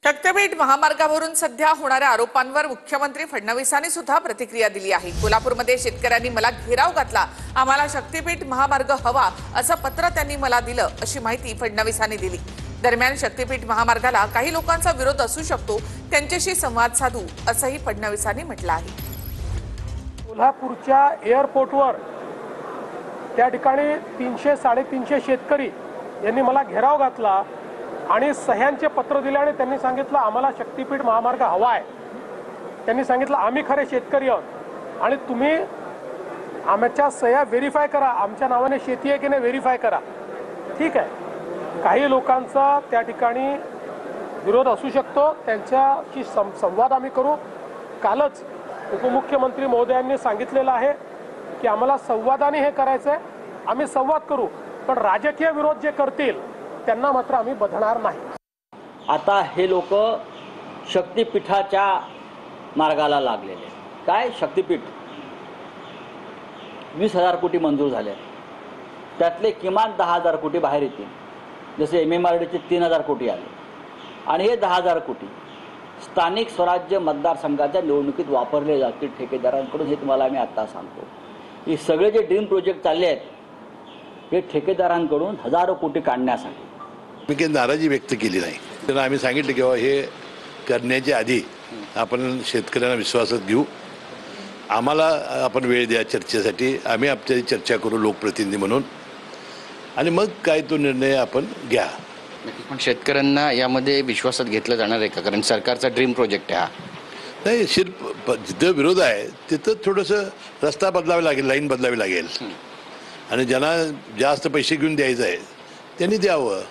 शक्तीपीठ महामार्गावरून सध्या होणाऱ्या आरोपांवर मुख्यमंत्री फडणवीसांनी सुद्धा प्रतिक्रिया दिली आहे। कोल्हापूरमध्ये शेतकऱ्यांनी मला घेराव घातला, आम्हाला शक्तीपीठ महामार्ग हवा असं पत्र त्यांनी मला दिलं, अशी माहिती फडणवीसांनी दिली। दरम्यान शक्तीपीठ महामार्गाला काही लोकांचा विरोध असू शकतो, त्यांच्याशी संवाद साधू असंही फडणवीसांनी म्हटलं आहे। कोल्हापूरच्या एअरपोर्टवर त्या ठिकाणी 300-350 शेतकरी यांनी मला घेराव घातला आणि सह्यांचे पत्र दिले आणि त्यांनी सांगितलं आम्हाला शक्तीपीठ महामार्ग हवा आहे। त्यांनी सांगितलं आम्ही खरे शेतकरी आहोत आणि तुम्ही आमच्या सह्या व्हेरीफाय करा, आमच्या नावाने शेती आहे की नाही व्हेरीफाय करा। ठीक आहे, काही लोकांचा त्या ठिकाणी विरोध असू शकतो, त्यांच्याशी संवाद आम्ही करू। कालच उपमुख्यमंत्री महोदयांनी सांगितलेलं आहे की आम्हाला संवादाने हे करायचं आहे, आम्ही संवाद करू, पण राजकीय विरोध जे करतील त्यांना मात्र आम्ही बधणार नाही। आता हे लोक शक्तीपीठाच्या मार्गाला लागलेले। काय शक्तीपीठ 20,000 कोटी मंजूर झाले, त्यातले किमान 10,000 कोटी बाहेर येतील। जसे MMRDचे 3,000 कोटी आले आणि हे 10,000 कोटी स्थानिक स्वराज्य मतदारसंघाच्या निवडणुकीत वापरले जातील ठेकेदारांकडून। हे तुम्हाला आम्ही आता सांगतो, हे सगळे जे ड्रीम प्रोजेक्ट चालले आहेत हे ठेकेदारांकडून हजारो कोटी काढण्यासाठी। मी काही नाराजी व्यक्त केली नाही, त्यांना आम्ही सांगितलं की हे करण्याच्या आधी आपण शेतकऱ्यांना विश्वासात घेऊ, आम्हाला आपण वेळ द्या चर्चेसाठी, आम्ही आपल्याशी चर्चा करू लोकप्रतिनिधी म्हणून, आणि मग काय तो निर्णय आपण घ्या। पण शेतकऱ्यांना यामध्ये विश्वासात घेतलं जाणार आहे का? कारण सरकारचा ड्रीम प्रोजेक्ट आहे हा। नाही, जिथं विरोध आहे तिथं थोडंसं रस्ता बदलावा लागेल, लाईन बदलावी लागेल, आणि ज्यांना जास्त पैसे घेऊन द्यायचं आहे त्यांनी द्यावं।